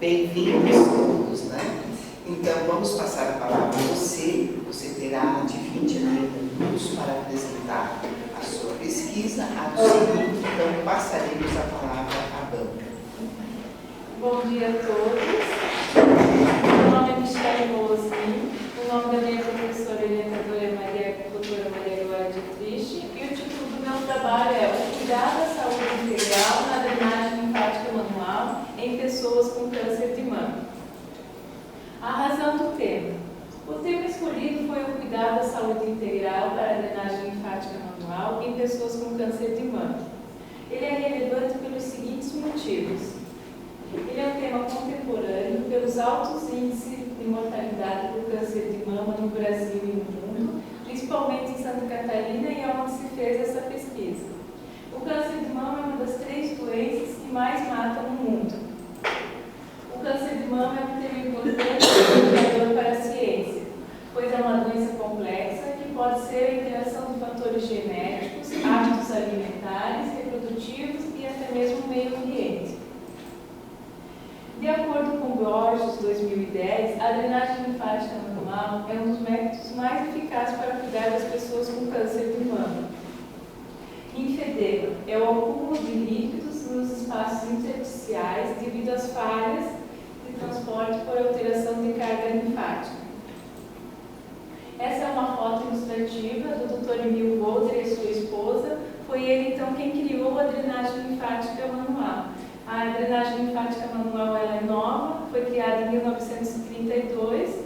Bem-vindos todos, né? Então, vamos passar a palavra a você. Você terá de 20 a 30 minutos para apresentar a sua pesquisa. Ato seguinte, então, passaremos a palavra à banca. Bom dia a todos. Meu nome é Michele Molosin. O nome da minha professora orientadora é doutora Maria Glória Dietrich. E o título do meu trabalho é O Cuidado da Saúde Integral na Drenagem Linfática Manual em Pessoas com Câncer de Mama. A razão do tema. O tema escolhido foi o cuidado da saúde integral para a drenagem linfática manual em pessoas com câncer de mama. Ele é relevante pelos seguintes motivos. Ele é um tema contemporâneo pelos altos índices de mortalidade por câncer de mama no Brasil e no mundo, principalmente em Santa Catarina e onde se fez essa pesquisa. O câncer de mama é uma das 3 doenças que mais matam no mundo. O câncer de mama é um tema importante desafiador para a ciência, pois é uma doença complexa que pode ser a interação de fatores genéticos, hábitos alimentares, reprodutivos e até mesmo o meio ambiente. De acordo com Borges, 2010, a drenagem linfática manual é um dos métodos mais eficazes para cuidar das pessoas com câncer de mama. Linfedema é o acúmulo de líquidos nos espaços intersticiais devido às falhas de transporte por alteração de carga linfática. Essa é uma foto ilustrativa do Dr. Emil Golder e sua esposa. Foi ele, então, quem criou a drenagem linfática manual. A drenagem linfática manual ela é nova, foi criada em 1932.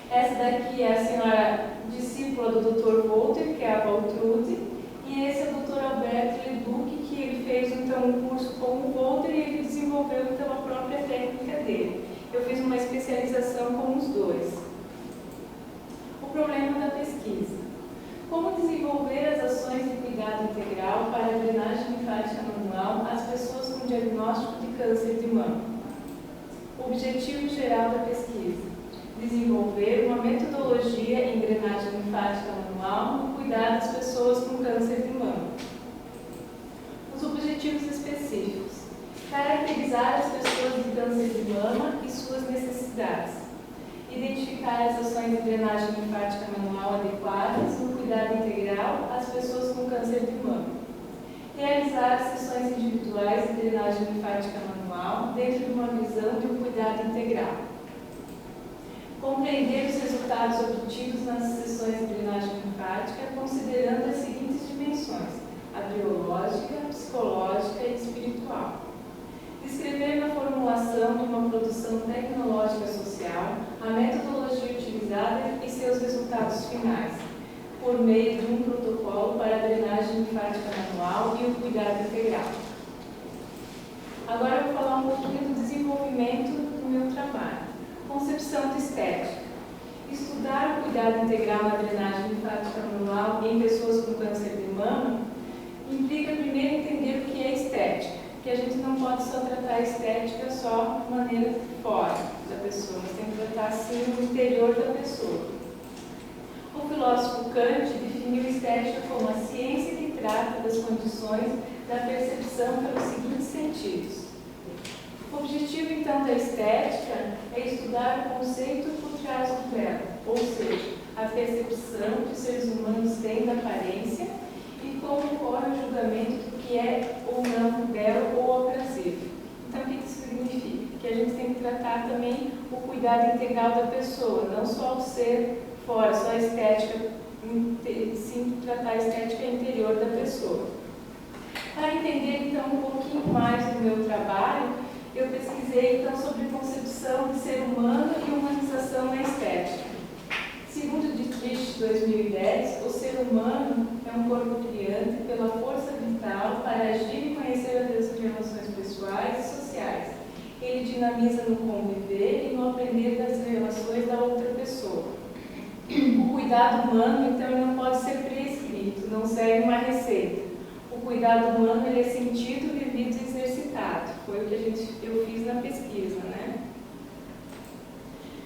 Essa daqui é a senhora discípula do Dr. Volter, que é a Valtrude, e esse é o Dr. Alberto Leduc, que ele fez então um curso com o Volter e ele desenvolveu então a própria técnica dele. Eu fiz uma especialização com os dois. O problema da pesquisa. Como desenvolver as ações de cuidado integral para a drenagem linfática manual às pessoas com diagnóstico de câncer de mama? O objetivo geral da pesquisa: desenvolver uma metodologia em drenagem linfática manual no cuidado das pessoas com câncer de mama. Os objetivos específicos: caracterizar as pessoas de câncer de mama e suas necessidades. Identificar as ações de drenagem linfática manual adequadas no cuidado integral às pessoas com câncer de mama. Realizar sessões individuais de drenagem linfática manual dentro de uma visão de um cuidado integral. Compreender os resultados obtidos nas sessões de drenagem linfática considerando as seguintes dimensões: a biológica, psicológica e espiritual. Descrever na formulação de uma produção tecnológica social a metodologia utilizada e seus resultados finais, por meio de um protocolo para a drenagem linfática manual e o cuidado integral. Agora eu vou falar um pouquinho do desenvolvimento do meu trabalho. Concepção de estética. Estudar o cuidado integral na drenagem linfática manual em pessoas com câncer de mama implica primeiro entender o que é estética. Que a gente não pode só tratar a estética só de maneira fora da pessoa, mas tem que tratar assim o interior da pessoa. O filósofo Kant definiu estética como a ciência que trata das condições da percepção pelos seguintes sentidos. O objetivo, então, da estética é estudar o conceito por trás do belo, ou seja, a percepção que os seres humanos têm da aparência e como ocorre o julgamento do que é ou não belo ou aprazível. Então, o que isso significa? Que a gente tem que tratar também o cuidado integral da pessoa, não só o ser fora, só a estética, sim tratar a estética interior da pessoa. Para entender, então, um pouquinho mais do meu trabalho, eu pesquisei, então, sobre concepção de ser humano e humanização na estética. Segundo Dietrich, 2010, o ser humano é um corpo criante pela força vital para agir e conhecer as relações pessoais e sociais. Ele dinamiza no conviver e no aprender das relações da outra pessoa. O cuidado humano, então, ele não pode ser prescrito, não segue uma receita. O cuidado humano ele é sentido, vivido e exercitado. Foi o que eu fiz na pesquisa, né?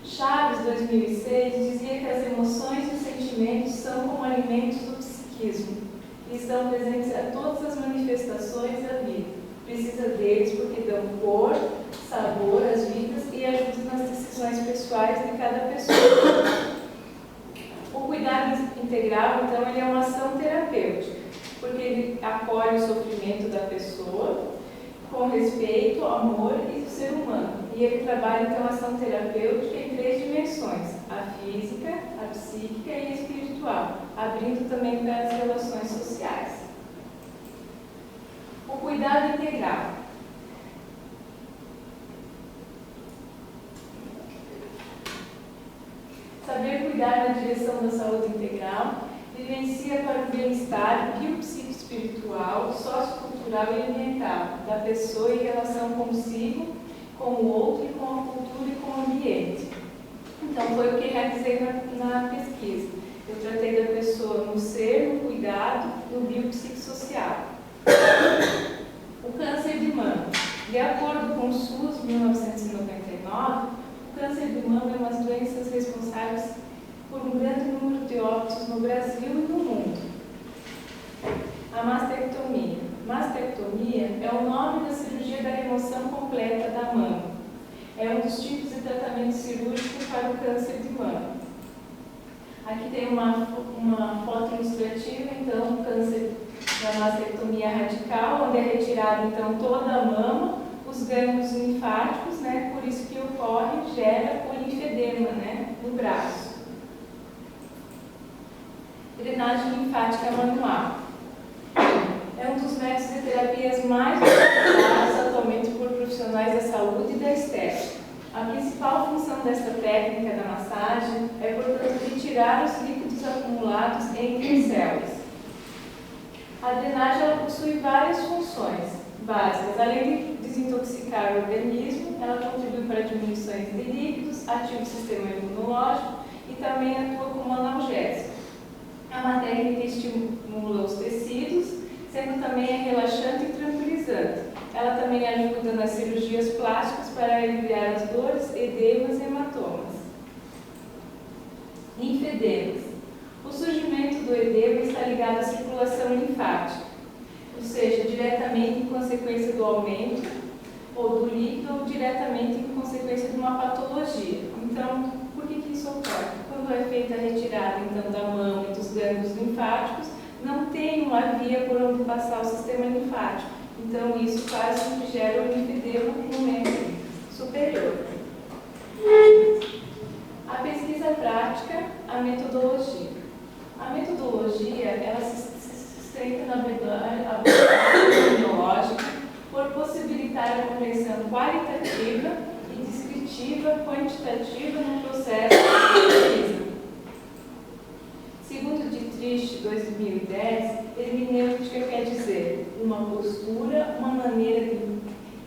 Chaves, 2006, dizia que as emoções e os sentimentos são como alimentos do psiquismo e estão presentes a todas as manifestações da vida. Precisa deles porque dão cor, sabor pessoais de cada pessoa. O cuidado integral, então, ele é uma ação terapêutica, porque ele acolhe o sofrimento da pessoa com respeito, amor e do ser humano. E ele trabalha, então, a ação terapêutica em 3 dimensões: a física, a psíquica e a espiritual, abrindo também para as relações sociais. O cuidado integral. Saber cuidar na direção da saúde integral vivencia para o bem-estar biopsicoespiritual, sociocultural e ambiental da pessoa em relação consigo, com o outro e com a cultura e com o ambiente. Então, foi o que realizei na pesquisa. Eu tratei da pessoa no ser, no cuidado, no biopsicossocial. O câncer de mama. De acordo com o SUS 1999, o câncer de mama é uma das doenças responsáveis por um grande número de óbitos no Brasil e no mundo. A mastectomia. Mastectomia é o nome da cirurgia da remoção completa da mama. É um dos tipos de tratamento cirúrgico para o câncer de mama. Aqui tem uma foto ilustrativa, então, do câncer da mastectomia radical, onde é retirada, então, toda a mama, os gânglios linfáticos, né, por isso que ocorre, gera o linfedema, né, no braço. Drenagem linfática manual. É um dos métodos de terapias mais utilizados atualmente por profissionais da saúde e da estética. A principal função desta técnica da massagem é, portanto, retirar os líquidos acumulados entre as células. A drenagem ela possui várias funções básicas. Além de desintoxicar o organismo, ela contribui para diminuições de líquidos, ativa o sistema imunológico e também atua como analgésico. É uma técnica que estimula os tecidos, sendo também relaxante e tranquilizante. Ela também ajuda nas cirurgias plásticas para aliviar as dores, edemas e hematomas. Linfedemas. O surgimento do edema está ligado à circulação linfática, ou seja, diretamente em consequência do aumento ou do líquido ou diretamente em consequência de uma patologia. Então, por que isso ocorre? Quando é feita a retirada então, da mama e dos gânglios linfáticos, não tem uma via por onde passar o sistema linfático. Então, isso faz com que gere o linfedema no membro superior. A pesquisa prática, a metodologia. A metodologia, ela se sustenta na abordagem tecnológica por possibilitar a compreensão qualitativa e descritiva, quantitativa no processo de pesquisa. Segundo Dietrich, 2010, hermenêutica quer dizer uma postura, uma maneira de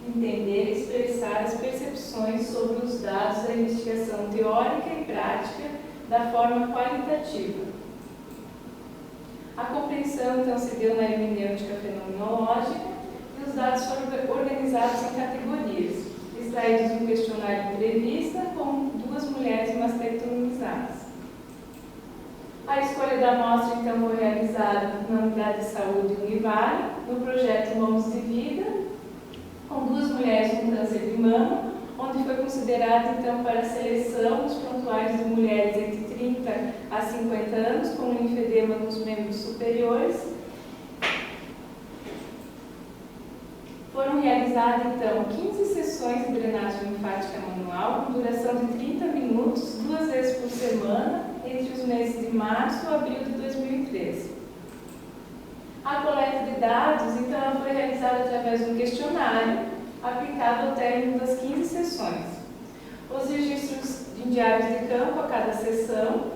entender e expressar as percepções sobre os dados da investigação teórica e prática da forma qualitativa. A compreensão, então, se deu na hermenêutica fenomenológica e os dados foram organizados em categorias, extraídos de um questionário de entrevista com 2 mulheres mastectomizadas. A escolha da amostra, então, foi realizada na Unidade de Saúde Univale, no projeto Mãos de Vida, com 2 mulheres com câncer de mama, onde foi considerado, então, para a seleção os prontuários de mulheres entre 30 a 50 anos, com linfedema nos membros superiores. Foram realizadas, então, 15 sessões de drenagem linfática manual, com duração de 30 minutos, 2 vezes por semana, entre os meses de março e abril de 2013. A coleta de dados, então, ela foi realizada através de um questionário, aplicado ao término das 15 sessões. Os registros de diários de campo a cada sessão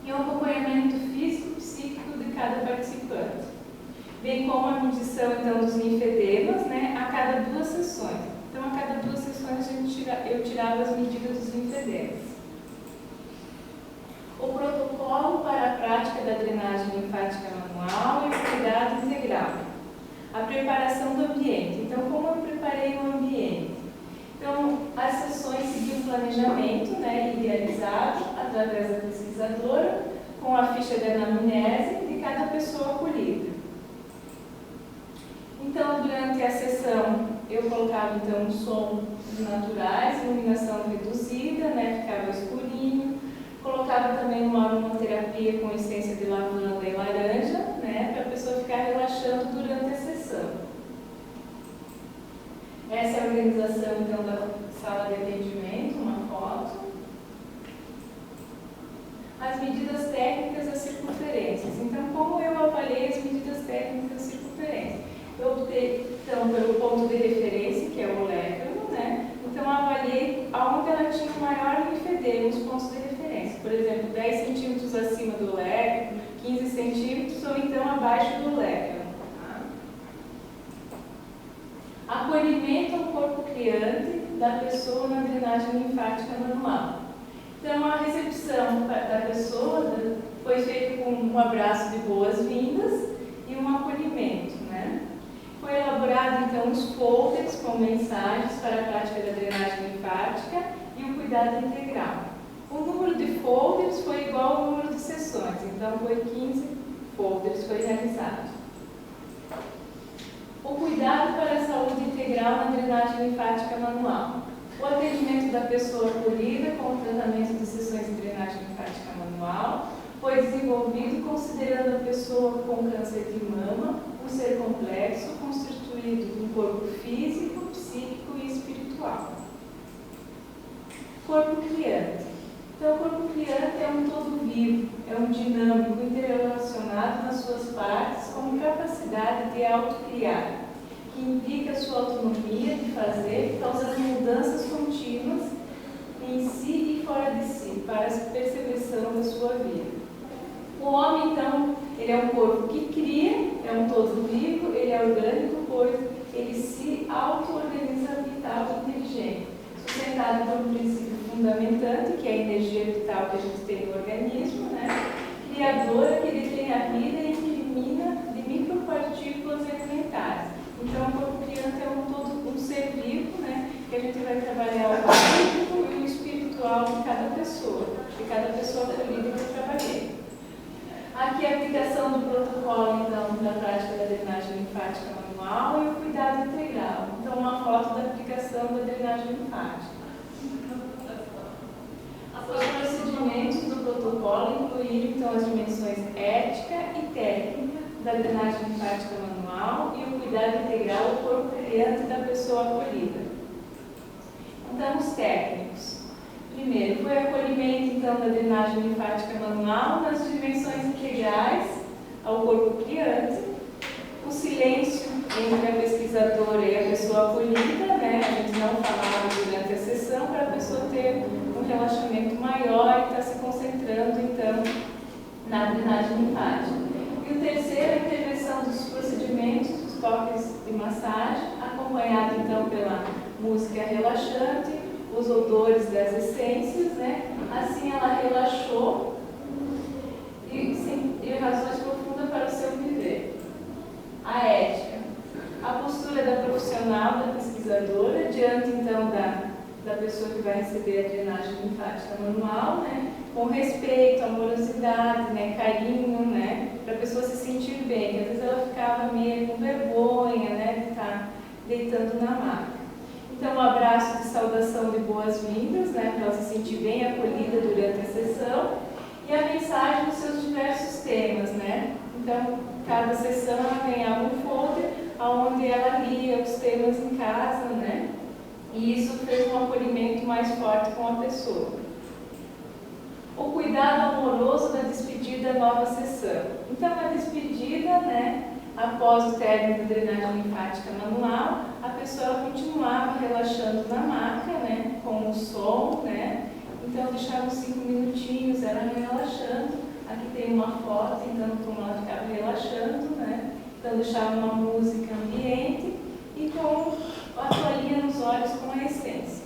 e o acompanhamento físico e psíquico de cada participante, bem como a medição, então, dos linfedemas, né, a cada 2 sessões. Então, a cada 2 sessões eu tirava as medidas dos linfedemas. O protocolo para a prática da drenagem linfática manual e o cuidado integral. A preparação do ambiente. Então, como eu preparei o ambiente? Então, as sessões seguiam um planejamento, né, idealizado através da pesquisadora, com a ficha de anamnese de cada pessoa acolhida. Então, durante a sessão eu colocava então um som naturais, iluminação reduzida, né, ficava escurinho. Colocava também uma aromaterapia com essência de lavanda e laranja, né, para a pessoa ficar relaxando durante a sessão. Essa é a organização então da sala de atendimento, uma foto. As medidas técnicas das circunferências. Então, como eu avaliei as medidas técnicas das circunferências? Eu optei, então, pelo ponto de referência, que é o olecrano, né? Então, eu avaliei aonde ela tinha o maior linfedema, os pontos de referência. Por exemplo, 10 centímetros acima do olecrano, 15 centímetros, ou então abaixo do olecrano. Tá? Acolhimento ao corpo criante da pessoa na drenagem linfática manual. Então, a recepção da pessoa foi feita com um abraço de boas-vindas e um acolhimento, né? Foi elaborado, então, os folders com mensagens para a prática da drenagem linfática e o cuidado integral. O número de folders foi igual ao número de sessões, então, foi 15 folders foi realizado. O cuidado para a saúde integral na drenagem linfática manual. O atendimento da pessoa acolhida com o tratamento de sessões de drenagem linfática manual foi desenvolvido considerando a pessoa com câncer de mama um ser complexo, constituído de um corpo físico, psíquico e espiritual. Corpo criante. Então, o corpo criante é um todo vivo, é um dinâmico, interrelacionado nas suas partes, com capacidade de autocriar, que implica a sua autonomia de fazer, causando mudanças contínuas em si e fora de si, para a percepção da sua vida. O homem, então, ele é um corpo que cria, é um todo vivo, ele é orgânico, pois ele se auto-organiza vital e inteligente, sustentado por um princípio fundamentante, que é a energia vital que a gente tem no organismo, né? Criadora, que detém a vida e incrimina de micropartículas elementares. Então, o corpo criante é um ser vivo, né? Que a gente vai trabalhar o físico e o espiritual de cada pessoa acolhida que eu trabalhei. Aqui a aplicação do protocolo, então, da prática da drenagem linfática manual e o cuidado integral. Então, uma foto da aplicação da drenagem linfática. Os procedimentos do protocolo incluíram, então, as dimensões ética e técnica da drenagem linfática manual e o cuidado integral ao corpo criante da pessoa acolhida. Então, os técnicos. Primeiro, foi o acolhimento, então, da drenagem linfática manual nas dimensões integrais ao corpo criante, o silêncio entre a pesquisadora e a pessoa acolhida, né? A gente não falava durante a sessão para a pessoa ter um relaxamento maior e estar se concentrando, então, na drenagem linfática. E o terceiro, a intervenção dos procedimentos, dos toques de massagem, acompanhado, então, pela música relaxante, os odores das essências, né? Assim ela relaxou e razões profundas para o seu viver. A ética. A postura da profissional, da pesquisadora, diante então da pessoa que vai receber a drenagem linfática manual, né? Com respeito, amorosidade, né? Carinho, né? Para a pessoa se sentir bem, que às vezes ela ficava meio com vergonha, né? De estar deitando na maca. Então, um abraço de saudação de boas-vindas, né, para ela se sentir bem acolhida durante a sessão, e a mensagem dos seus diversos temas, né? Então, cada sessão ela ganhava um folder onde ela lia os temas em casa, né? E isso fez um acolhimento mais forte com a pessoa. O cuidado amoroso da despedida da nova sessão. Então, a despedida, né? Após o término da drenagem linfática manual, a pessoa continuava relaxando na maca, né, com o som, né, então deixava 5 minutinhos, ela relaxando. Aqui tem uma foto, então, como ela ficava relaxando, né, então deixava uma música ambiente e com a toalhinha nos olhos com a essência.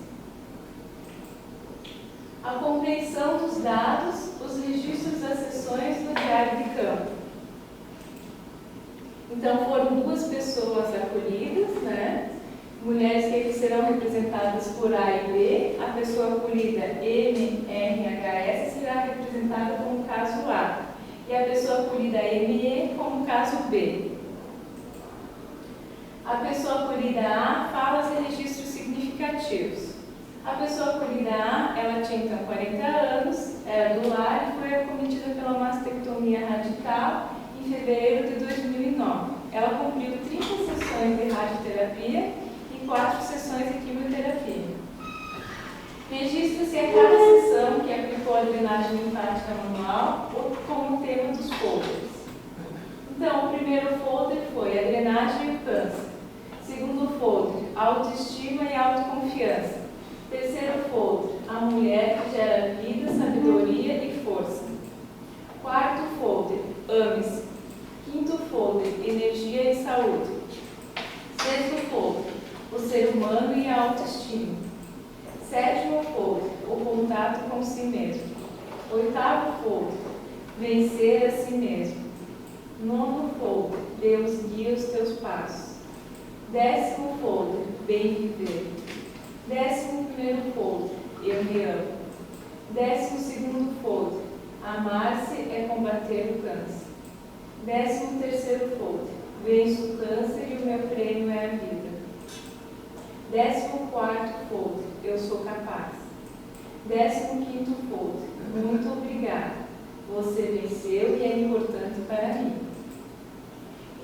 A compreensão dos dados, os registros das sessões no diário de campo. Então, foram 2 pessoas acolhidas, né? Mulheres que serão representadas por A e B. A pessoa acolhida MRHS será representada como caso A. E a pessoa acolhida ME como caso B. A pessoa acolhida A fala em registros significativos. A pessoa acolhida A, ela tinha então 40 anos, era do lar e foi acometida pela mastectomia radical em fevereiro de 2009. Ela cumpriu 30 sessões de radioterapia e 4 sessões de quimioterapia. Registra-se a cada sessão que aplicou a drenagem linfática manual como tema dos folders. Então, o primeiro folder foi a drenagem e o câncer. Segundo folder, autoestima e autoconfiança. Terceiro folder, a mulher que gera vida, sabedoria e força. Quarto folder, ame-se. Quinto folder, energia e saúde. Sexto folder, o ser humano e a autoestima. Sétimo folder, o contato com si mesmo. Oitavo folder, vencer a si mesmo. Nono folder, Deus guia os teus passos. 10º folder, bem viver. 11º folder, eu me amo. 12º folder, amar-se é combater o câncer. 13º folder, venço o câncer e o meu prêmio é a vida. 14º folder, eu sou capaz. 15º folder, muito obrigada. Você venceu e é importante para mim.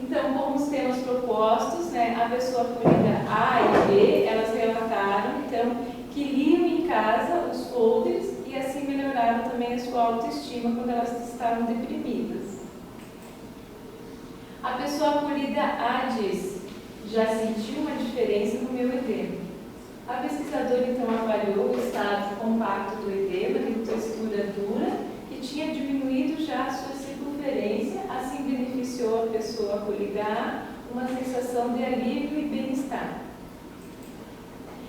Então, como os temas propostos, a pessoa acolhida A e B, elas relataram, então, que liam em casa os folders e assim melhoraram também a sua autoestima quando elas estavam deprimidas. A pessoa acolhida A disse: já senti uma diferença no meu edema. A pesquisadora, então, avaliou o estado compacto do edema, de textura dura, que tinha diminuído já a sua circunferência, assim beneficiou a pessoa acolhida A uma sensação de alívio e bem-estar.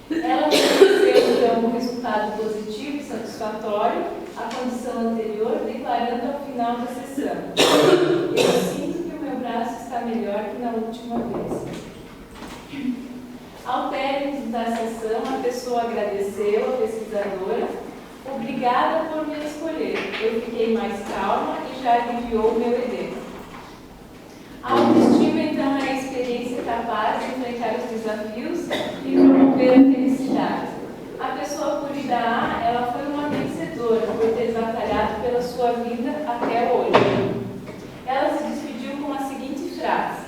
Ela reconheceu, então, um resultado positivo e satisfatório à condição anterior, declarando ao final da sessão: eu sinto que o meu braço está melhor que na última vez. Ao término da sessão, a pessoa agradeceu à pesquisadora: obrigada por me escolher, eu fiquei mais calma e já aliviou o meu edema. A autoestima, então, é a experiência capaz de enfrentar os desafios e promover a felicidade. A pessoa acolhida A, ela foi uma vencedora por ter batalhado pela sua vida até hoje. Ela se despediu com a seguinte frase: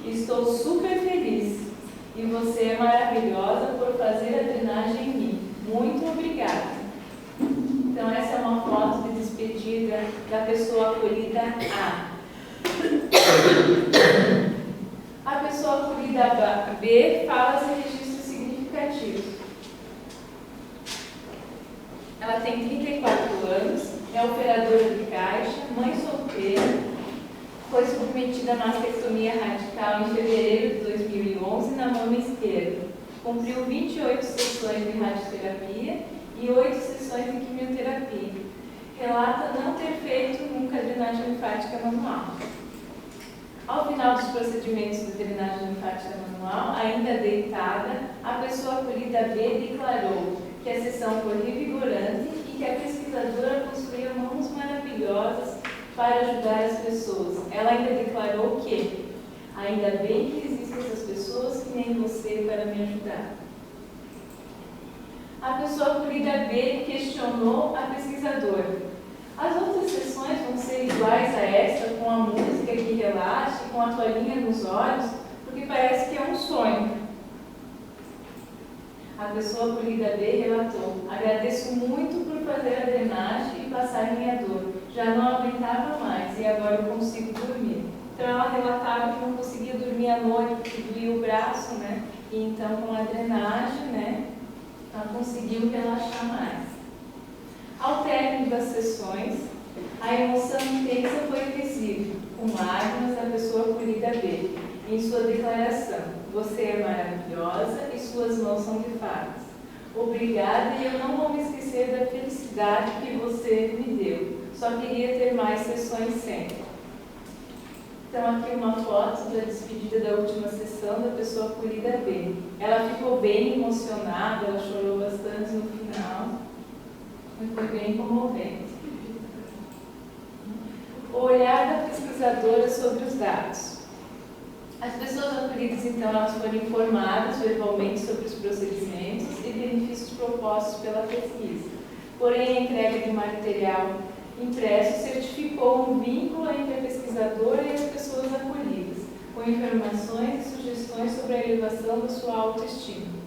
estou super feliz e você é maravilhosa por fazer a drenagem em mim. Muito obrigada. Então, essa é uma foto de despedida da pessoa acolhida A. A pessoa acolhida B fala em registros significativos. Ela tem 34 anos, é operadora de caixa, mãe solteira, foi submetida à mastectomia radical em fevereiro de 2011 na mama esquerda. Cumpriu 28 sessões de radioterapia e 8 sessões de quimioterapia. Relata não ter feito nunca drenagem linfática manual. Ao final dos procedimentos de drenagem linfática manual, ainda deitada, a pessoa acolhida B declarou que a sessão foi revigorante e que a pesquisadora construiu mãos maravilhosas para ajudar as pessoas. Ela ainda declarou que ainda bem que existem essas pessoas que nem você para me ajudar. A pessoa acolhida B questionou a pesquisadora: as outras sessões vão ser iguais a esta, com a música que relaxe, com a toalhinha nos olhos, porque parece que é um sonho. A pessoa acolhida B relatou: agradeço muito por fazer a drenagem e passar minha dor. Já não aguentava mais e agora eu consigo dormir. Então ela relatava que não conseguia dormir à noite porque doía o braço, E então com a drenagem, ela conseguiu relaxar mais. Ao término das sessões, a emoção intensa foi visível, com lágrimas da pessoa acolhida B, em sua declaração: você é maravilhosa e suas mãos são de fadas. Obrigada e eu não vou me esquecer da felicidade que você me deu. Só queria ter mais sessões sempre. Então aqui uma foto da despedida da última sessão da pessoa acolhida B. Ela ficou bem emocionada, ela chorou bastante no final. Foi bem comovente. O olhar da pesquisadora sobre os dados. A As pessoas acolhidas, então, elas foram informadas verbalmente sobre os procedimentos e benefícios propostos pela pesquisa. Porém, a entrega de material impresso certificou um vínculo entre a pesquisadora e as pessoas acolhidas, com informações e sugestões sobre a elevação da sua autoestima.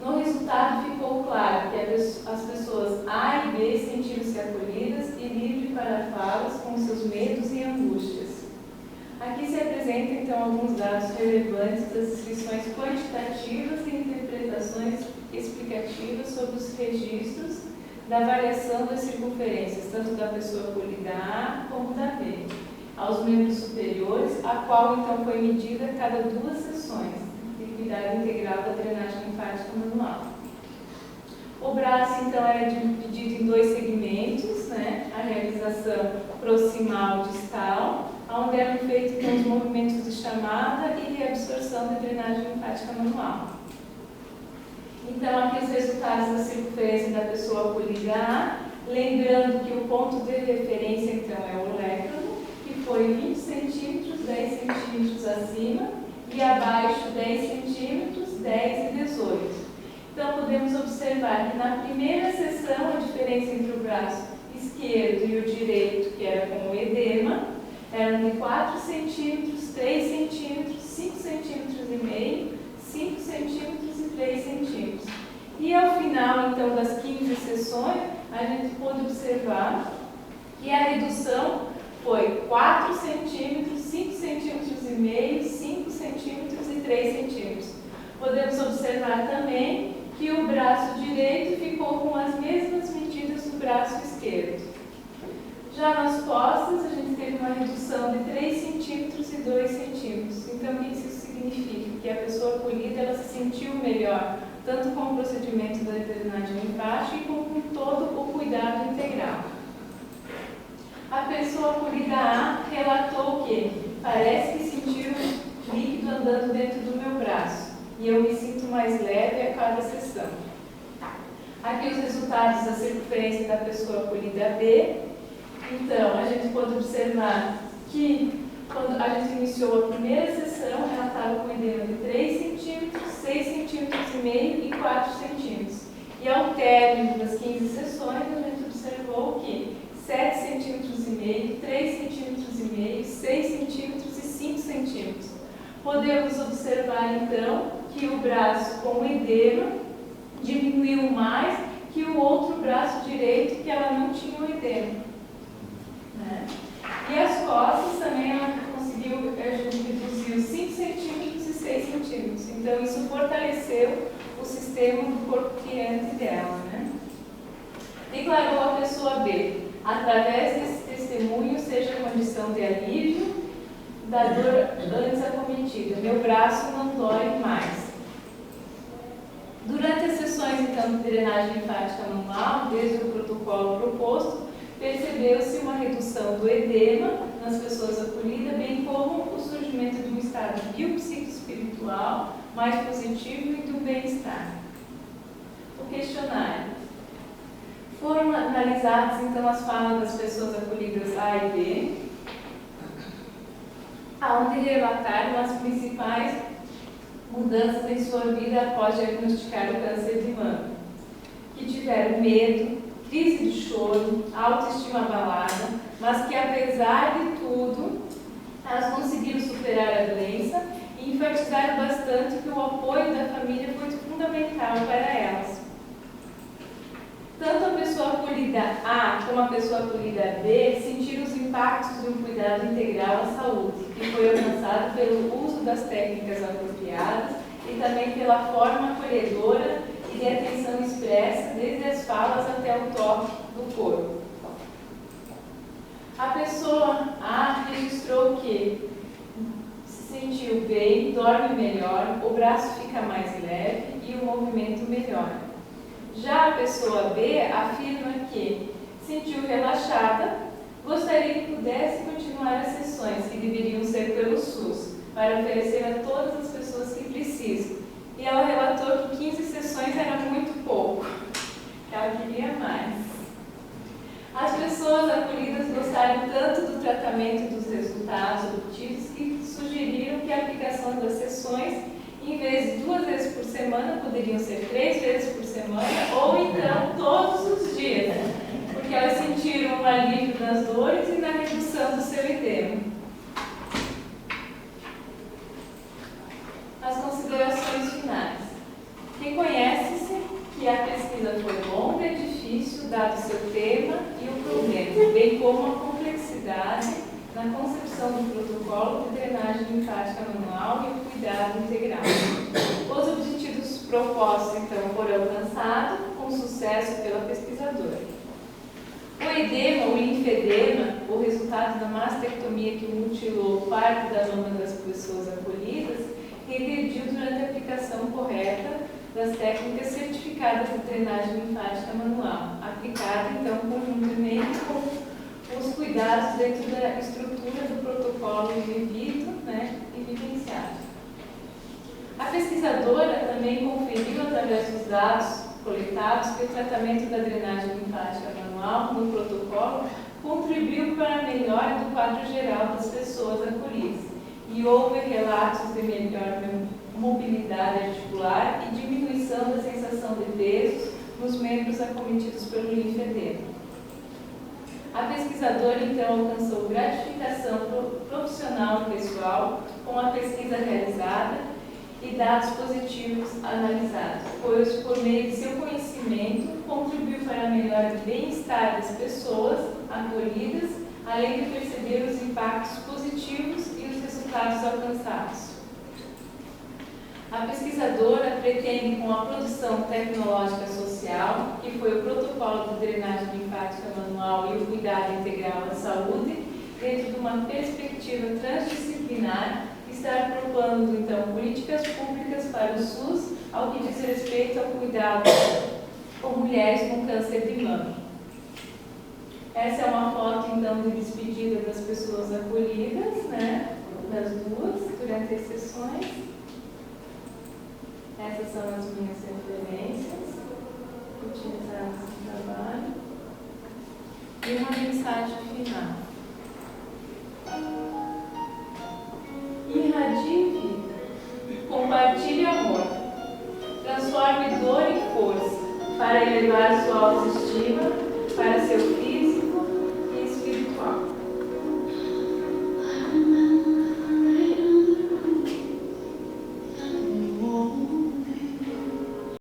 No resultado, ficou claro que as pessoas A e B sentiram-se acolhidas e livres para falas com seus medos e angústias. Aqui se apresentam, então, alguns dados relevantes das descrições quantitativas e interpretações explicativas sobre os registros da variação das circunferências, tanto da pessoa acolhida A como da B, aos membros superiores, a qual, então, foi medida a cada 2 sessões de cuidado integral da drenagem linfática manual. O braço, então, era dividido em 2 segmentos, né? A realização proximal distal, onde eram feitos, então, os movimentos de chamada e reabsorção da drenagem linfática manual. Então, aqui os resultados da circunferência da pessoa acolhida A, lembrando que o ponto de referência, então, é o lécano, que foi 20 centímetros, 10 centímetros acima, e abaixo 10 centímetros, 10 e 18. Então, podemos observar que na primeira sessão, a diferença entre o braço esquerdo e o direito, que era com o edema, eram de 4 centímetros, 3 centímetros, 5 centímetros e meio, 5 centímetros e 3 centímetros. E ao final, então, das 15 sessões, a gente pôde observar que a redução foi 4 centímetros, 5 centímetros e meio, 5 centímetros e 3 centímetros. Podemos observar também que o braço direito ficou com as mesmas medidas do braço esquerdo. Já nas costas, a gente teve uma redução de 3 centímetros e 2 centímetros. Então, o que isso significa? Que a pessoa acolhida, ela se sentiu melhor, tanto com o procedimento da drenagem linfática como com todo o cuidado integral. A pessoa acolhida A relatou que parece que sentiu líquido andando dentro do meu braço e eu me sinto mais leve a cada sessão. Aqui os resultados da circunferência da pessoa acolhida B. Então, a gente pode observar que quando a gente iniciou a primeira sessão, ela estava com edema de 3 centímetros, 6 centímetros e meio e 4 centímetros. E ao término das 15 sessões, a gente observou que 7 centímetros e meio, 3 centímetros e meio, 6 centímetros e 5 centímetros. Podemos observar, então, que o braço com edema diminuiu mais que o outro braço direito, que ela não tinha o edema. Né? E as costas também ela conseguiu reduzir 5 centímetros e 6 centímetros. Então, isso fortaleceu o sistema do corpo criante dela. Né? Declarou a pessoa B, através desse testemunho, seja a condição de alívio da dor antes acometida. Meu braço não dói mais. Durante as sessões, então, de drenagem linfática manual, desde o protocolo proposto, percebeu-se uma redução do edema nas pessoas acolhidas, bem como o surgimento de um estado biopsicoespiritual mais positivo e do bem-estar. O questionário. Foram analisadas, então, as falas das pessoas acolhidas A e B, onde relataram as principais mudanças em sua vida após diagnosticar o câncer de mama, que tiveram medo, crise de choro, autoestima abalada, mas que, apesar de tudo, elas conseguiram superar a doença e enfatizaram bastante que o apoio da família foi fundamental para elas. Tanto a pessoa acolhida A como a pessoa acolhida B sentiram os impactos de um cuidado integral à saúde, que foi alcançado pelo uso das técnicas apropriadas e também pela forma acolhedora e de atenção expressa, desde as falas até o toque do corpo. A pessoa A registrou que se sentiu bem, dorme melhor, o braço fica mais leve e o movimento melhora. Já a pessoa B afirma que sentiu relaxada, gostaria que pudesse continuar as sessões, que deveriam ser pelo SUS, para oferecer a todas as pessoas que precisam. E ela relatou que 15 sessões era muito pouco, que ela queria mais. As pessoas acolhidas gostaram tanto do tratamento e dos resultados obtidos que que a aplicação das sessões, em vez de 2 vezes por semana, poderiam ser 3 vezes por semana, ou então todos os dias, porque elas sentiram um alívio nas dores e na redução do seu edema. As considerações finais. Reconhece-se que a pesquisa foi longa e difícil, dado seu tema e o problema, bem como a complexidade na concepção do protocolo de drenagem linfática manual e o cuidado integral. Os objetivos propostos, então, foram alcançados com sucesso pela pesquisadora. O edema, o linfedema, o resultado da mastectomia que mutilou parte da lama das pessoas acolhidas, regrediu durante a aplicação correta das técnicas certificadas de drenagem linfática manual, aplicada, então, conjuntamente com os cuidados dentro da estrutura do protocolo vivido, e vivenciado. A pesquisadora também conferiu, através dos dados coletados, que o tratamento da drenagem linfática manual no protocolo contribuiu para a melhora do quadro geral das pessoas acolhidas e houve relatos de melhor mobilidade articular e diminuição da sensação de peso nos membros acometidos pelo linfedema. A pesquisadora, então, alcançou gratificação profissional e pessoal com a pesquisa realizada e dados positivos analisados, pois, por meio de seu conhecimento, contribuiu para a melhora do bem-estar das pessoas acolhidas, além de perceber os impactos positivos e os resultados alcançados. A pesquisadora pretende, com a produção tecnológica social, que foi o protocolo de drenagem linfática manual e o cuidado integral à saúde, dentro de uma perspectiva transdisciplinar, estar propondo, então, políticas públicas para o SUS, ao que diz respeito ao cuidado com mulheres com câncer de mama. Essa é uma foto, então, de despedida das pessoas acolhidas, das duas, durante as sessões. Essas são as minhas referências utilizadas no trabalho. E uma mensagem final. Irradie vida. Compartilhe amor. Transforme dor em força para elevar sua autoestima, para seu